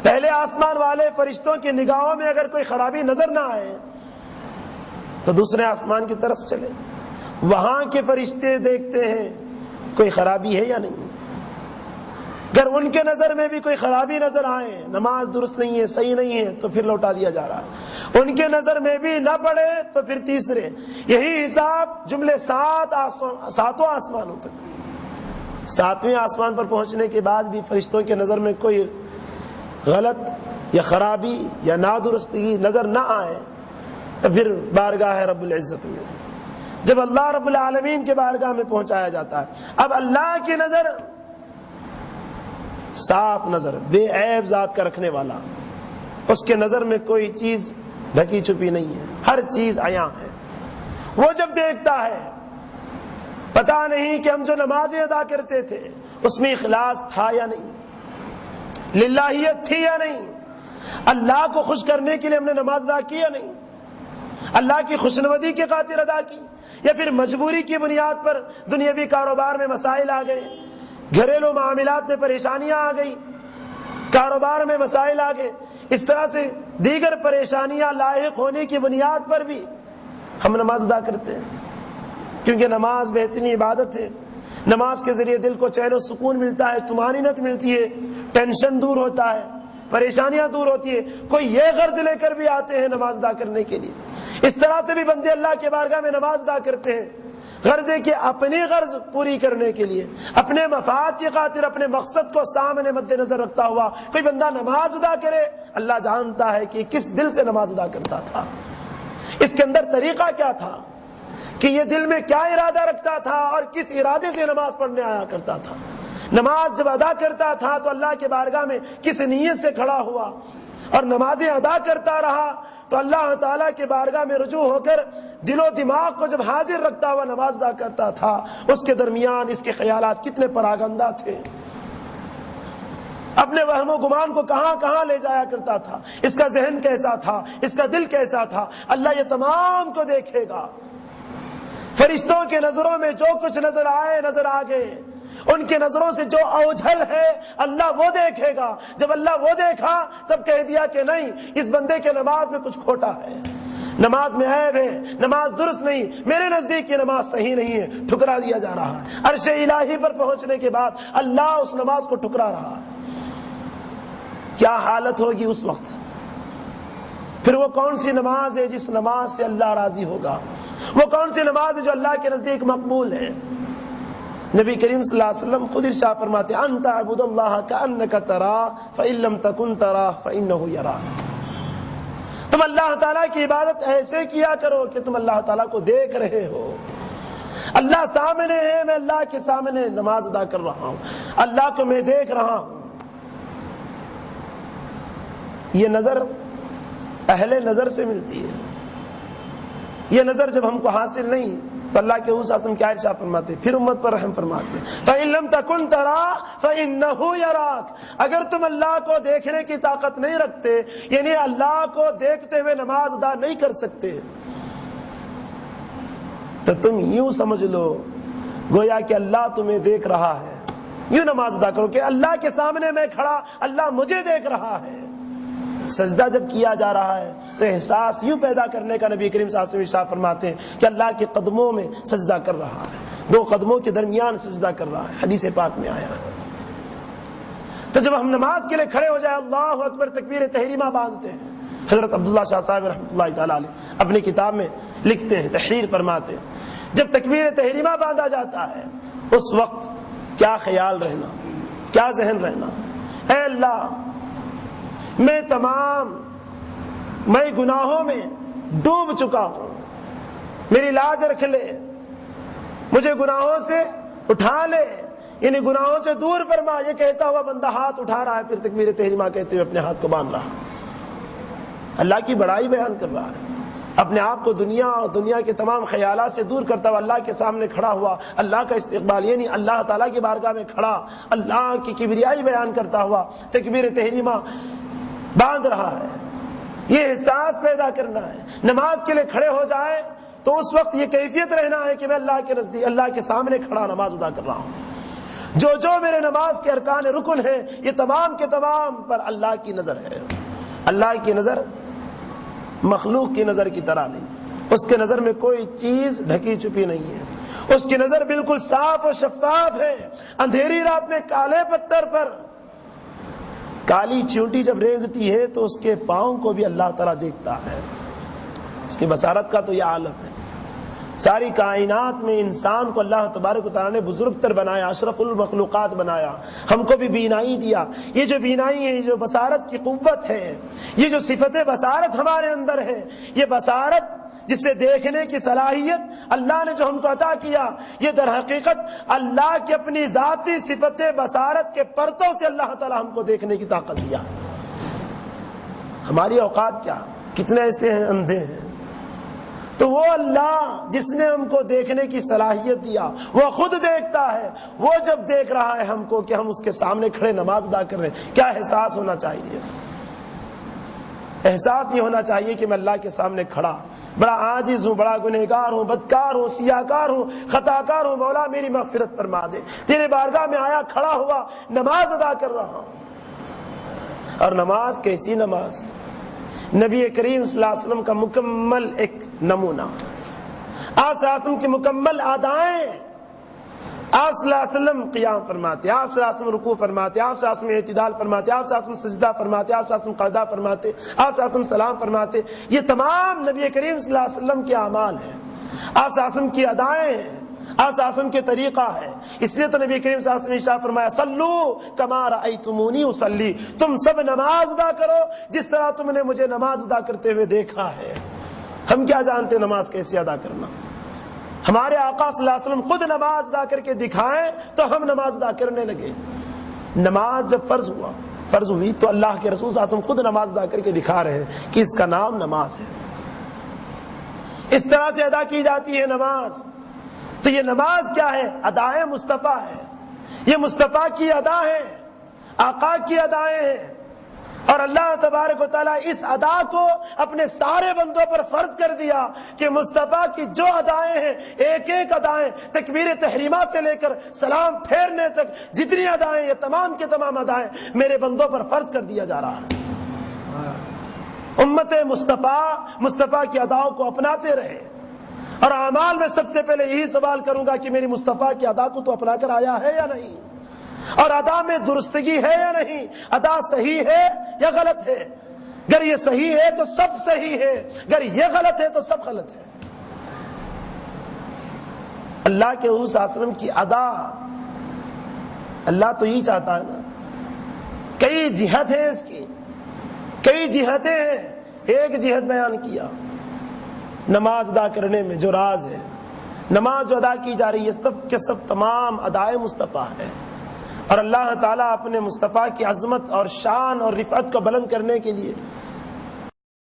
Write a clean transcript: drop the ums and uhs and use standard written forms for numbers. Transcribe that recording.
پہلے آسمان والے فرشتوں کی نگاہوں میں اگر کوئی خرابی نظر نہ آئے تو دوسرے آسمان کی طرف چلے، وہاں کے فرشتے دیکھتے ہیں کوئی خرابی ہے یا نہیں۔ اگر ان کے نظر میں بھی کوئی خرابی نظر آئے، نماز درست نہیں ہے، صحیح نہیں ہے، تو پھر لوٹا دیا جا رہا ہے۔ ان کے نظر میں بھی نہ پڑے تو پھر تیسرے، یہی حساب جملے ساتوں آسمانوں تک۔ ساتویں آسمان پر پہنچنے کے بعد بھی فرشتوں کے نظر میں کوئی غلط یا خرابی یا نادرستگی نظر نہ آئے تو پھر بارگاہ رب العزت میں، جب اللہ رب العالمین کے بارگاہ میں پہنچایا جاتا ہے، اب اللہ کی نظر صاف نظر، بے عیب ذات کا رکھنے والا، اس کے نظر میں کوئی چیز ڈھکی چھپی نہیں ہے، ہر چیز عیاں ہے۔ وہ جب دیکھتا ہے، پتا نہیں کہ ہم جو نمازیں ادا کرتے تھے اس میں اخلاص تھا یا نہیں، للہیت تھی یا نہیں، اللہ کو خوش کرنے کے لیے ہم نے نماز ادا کی یا نہیں، اللہ کی خوشنودی کی خاطر ادا کی، یا پھر مجبوری کی بنیاد پر دنیاوی کاروبار میں مسائل آ گئے، گھریلو معاملات میں پریشانیاں آ گئی، کاروبار میں مسائل آ گئے، اس طرح سے دیگر پریشانیاں لاحق ہونے کی بنیاد پر بھی ہم نماز ادا کرتے ہیں، کیونکہ نماز بہترین عبادت ہے۔ نماز کے ذریعے دل کو چین و سکون ملتا ہے، طمانینت ملتی ہے، ٹینشن دور ہوتا ہے، پریشانیاں دور ہوتی ہے۔ کوئی یہ غرض لے کر بھی آتے ہیں نماز ادا کرنے کے لیے، اس طرح سے بھی بندے اللہ کے بارگاہ میں نماز ادا کرتے ہیں، غرض ہے کہ اپنی غرض پوری کرنے کے لیے، اپنے مفاد کی خاطر، اپنے مقصد کو سامنے مد نظر رکھتا ہوا کوئی بندہ نماز ادا کرے، اللہ جانتا ہے کہ کس دل سے نماز ادا کرتا تھا، اس کے اندر طریقہ کیا تھا، کہ یہ دل میں کیا ارادہ رکھتا تھا اور کس ارادے سے نماز پڑھنے آیا کرتا تھا۔ نماز جب ادا کرتا تھا تو اللہ کے بارگاہ میں کس نیت سے کھڑا ہوا، اور نمازیں ادا کرتا رہا تو اللہ تعالیٰ کے بارگاہ میں رجوع ہو کر دل و دماغ کو جب حاضر رکھتا ہوا نماز ادا کرتا تھا، اس کے درمیان اس کے خیالات کتنے پراگندہ تھے، اپنے وہم و گمان کو کہاں کہاں لے جایا کرتا تھا، اس کا ذہن کیسا تھا، اس کا دل کیسا تھا، اللہ یہ تمام کو دیکھے گا۔ فرشتوں کے نظروں میں جو کچھ نظر آئے نظر آ گئے، ان کے نظروں سے جو اوجھل ہے اللہ وہ دیکھے گا۔ جب اللہ وہ دیکھا تب کہہ دیا کہ نہیں، اس بندے کے نماز میں کچھ کھوٹا ہے، نماز میں عیب ہے، نماز درست نہیں، میرے نزدیک یہ نماز صحیح نہیں ہے، ٹھکرا دیا جا رہا ہے۔ عرش الہی پر پہنچنے کے بعد اللہ اس نماز کو ٹھکرا رہا ہے۔ کیا حالت ہوگی اس وقت؟ پھر وہ کون سی نماز ہے جس نماز سے اللہ راضی ہوگا؟ وہ کون سی نماز ہے جو اللہ کے نزدیک مقبول ہے؟ نبی کریم صلی اللہ علیہ وسلم خود ارشاد فرماتے ہیں، ان تعبد اللہ کأنک تراہ فإن لم تکن تراہ فإنہ یراک۔ تم اللہ تعالیٰ کی عبادت ایسے کیا کرو کہ تم اللہ تعالیٰ کو دیکھ رہے ہو، اللہ سامنے ہے، میں اللہ کے سامنے نماز ادا کر رہا ہوں، اللہ کو میں دیکھ رہا ہوں۔ یہ نظر اہل نظر سے ملتی ہے۔ یہ نظر جب ہم کو حاصل نہیں تو اللہ کے حضور صلی اللہ علیہ وسلم کیا ارشاد فرماتے، پھر امت پر رحم فرماتے ہیں، فَإِن لَمْ تَكُنْ تَرَاهُ فَإِنَّهُ يَرَاكَ۔ اگر تم اللہ کو دیکھنے کی طاقت نہیں رکھتے، یعنی اللہ کو دیکھتے ہوئے نماز ادا نہیں کر سکتے، تو تم یوں سمجھ لو گویا کہ اللہ تمہیں دیکھ رہا ہے، یوں نماز ادا کرو کہ اللہ کے سامنے میں کھڑا، اللہ مجھے دیکھ رہا ہے۔ سجدہ جب کیا جا رہا ہے تو احساس یوں پیدا کرنے کا نبی کریم صلی اللہ علیہ وسلم ارشاد فرماتے ہیں کہ اللہ کے قدموں میں سجدہ کر رہا ہے، دو قدموں کے درمیان سجدہ کر رہا ہے، حدیث پاک میں آیا ہے۔ تو جب ہم نماز کے لیے کھڑے ہو جائے، اللہ اکبر تکبیر تحریمہ باندھتے ہیں۔ حضرت عبداللہ شاہ صاحب رحمۃ اللہ تعالیٰ علیہ اپنی کتاب میں لکھتے ہیں، تحریر فرماتے ہیں، جب تکبیر تحریمہ باندھا جاتا ہے اس وقت کیا خیال رہنا، کیا ذہن رہنا، اے اللہ میں گناہوں میں ڈوب چکا ہوں، میری لاج رکھ لے، مجھے گناہوں سے اٹھا لے، یعنی گناہوں سے دور فرما۔ یہ کہتا ہوا بندہ ہاتھ اٹھا رہا ہے، پھر تکبیر تحریمہ کہتے ہوئے اپنے ہاتھ کو باندھ رہا، اللہ کی بڑائی بیان کر رہا ہے، اپنے آپ کو دنیا اور دنیا کے تمام خیالات سے دور کرتا ہوا اللہ کے سامنے کھڑا ہوا، اللہ کا استقبال، یعنی اللہ تعالیٰ کی بارگاہ میں کھڑا اللہ کی کبریائی بیان کرتا ہوا تکبیر تحریمہ باندھ رہا ہے۔ یہ احساس پیدا کرنا ہے، نماز کے لیے کھڑے ہو جائے تو اس وقت یہ کیفیت رہنا ہے کہ میں اللہ کے نزدیک، اللہ کے سامنے کھڑا نماز ادا کر رہا ہوں۔ جو میرے نماز کے ارکان رکن ہیں یہ تمام کے تمام پر اللہ کی نظر ہے۔ اللہ کی نظر مخلوق کی نظر کی طرح نہیں، اس کے نظر میں کوئی چیز ڈھکی چھپی نہیں ہے، اس کی نظر بالکل صاف و شفاف ہے۔ اندھیری رات میں کالے پتھر پر کالی چیونٹی جب رینگتی ہے تو اس کے پاؤں کو بھی اللہ تعالیٰ دیکھتا ہے۔ اس کی بصارت کا تو یہ عالم ہے۔ ساری کائنات میں انسان کو اللہ تبارک و تعالیٰ نے بزرگ تر بنایا، اشرف المخلوقات بنایا، ہم کو بھی بینائی دیا۔ یہ جو بینائی ہے، یہ جو بصارت کی قوت ہے، یہ جو صفت بصارت ہمارے اندر ہے، یہ بصارت جس سے دیکھنے کی صلاحیت اللہ نے جو ہم کو عطا کیا، یہ در حقیقت اللہ کی اپنی ذاتی صفت بصارت کے پرتوں سے اللہ تعالیٰ ہم کو دیکھنے کی طاقت دیا۔ ہماری اوقات کیا، کتنے ایسے ہیں اندھے ہیں، تو وہ اللہ جس نے ہم کو دیکھنے کی صلاحیت دیا وہ خود دیکھتا ہے۔ وہ جب دیکھ رہا ہے ہم کو کہ ہم اس کے سامنے کھڑے نماز ادا کر رہے ہیں، کیا احساس ہونا چاہیے؟ احساس یہ ہونا چاہیے کہ میں اللہ کے سامنے کھڑا بڑا عاجز ہوں، بڑا گنہگار ہوں، بدکار ہوں، سیاہکار ہوں، خطاکار ہوں، مولا میری مغفرت فرما دے۔ تیرے بارگاہ میں آیا، کھڑا ہوا، نماز ادا کر رہا ہوں۔ اور نماز کیسی نماز؟ نبی کریم صلی اللہ علیہ وسلم کا مکمل ایک نمونہ، آپ صلی اللہ علیہ وسلم کی مکمل ادائیں۔ آپ صلی اللہ علیہ وسلم قیام فرماتے، آپ صلی اللہ علیہ وسلم رکوع فرماتے، آپ صلی اللہ علیہ وسلم اعتدال فرماتے، آپ صلی اللہ علیہ وسلم سجدہ فرماتے، آپ صلی اللہ علیہ وسلم قعدہ فرماتے، آپ صلی اللہ علیہ وسلم سلام فرماتے۔ یہ تمام نبی کریم صلی اللہ علیہ وسلم کے اعمال ہیں، آپ صلی اللہ علیہ وسلم کی ادائیں ہیں، آپ صلی اللہ علیہ وسلم کے طریقہ ہے۔ اس لیے تو نبی کریم صلی اللہ علیہ وسلم نے ارشاد فرمایا، صلو کما رأیتمونی اصلی، تم سب نماز ادا کرو جس طرح تم نے مجھے نماز ادا کرتے ہوئے دیکھا ہے۔ ہم کیا جانتے نماز کیسے ادا کرنا؟ ہمارے آقا صلی اللہ علیہ وسلم خود نماز ادا کر کے دکھائیں تو ہم نماز ادا کرنے لگے۔ نماز جب فرض ہوئی تو اللہ کے رسول صلی اللہ علیہ وسلم خود نماز ادا کر کے دکھا رہے ہیں کہ اس کا نام نماز ہے، اس طرح سے ادا کی جاتی ہے نماز۔ تو یہ نماز کیا ہے؟ ادائے مصطفیٰ ہے، یہ مصطفیٰ کی ادا ہے، آقا کی ادائیں ہیں۔ اور اللہ تبارک و تعالیٰ اس ادا کو اپنے سارے بندوں پر فرض کر دیا کہ مصطفیٰ کی جو ادائیں ہیں، ایک ایک ادائیں، تکبیر تحریمہ سے لے کر سلام پھیرنے تک جتنی ادائیں، یہ تمام کے تمام ادائیں میرے بندوں پر فرض کر دیا جا رہا ہے۔ امت مصطفیٰ کی اداؤں کو اپناتے رہے۔ اور اعمال میں سب سے پہلے یہی سوال کروں گا کہ میری مصطفیٰ کی ادا کو تو اپنا کر آیا ہے یا نہیں، اور ادا میں درستگی ہے یا نہیں، ادا صحیح ہے یا غلط ہے؟ اگر یہ صحیح ہے تو سب صحیح ہے، اگر یہ غلط ہے تو سب غلط ہے۔ اللہ کے حضور صلی اللہ علیہ وسلم کی ادا، اللہ تو یہی چاہتا ہے نا۔ کئی جہت ہیں اس کی، کئی جہتیں ہیں، ایک جہت بیان کیا نماز ادا کرنے میں جو راز ہے۔ نماز جو ادا کی جا رہی ہے سب کے سب تمام ادائے مصطفیٰ ہے، اور اللہ تعالیٰ اپنے مصطفیٰ کی عظمت اور شان اور رفعت کو بلند کرنے کے لیے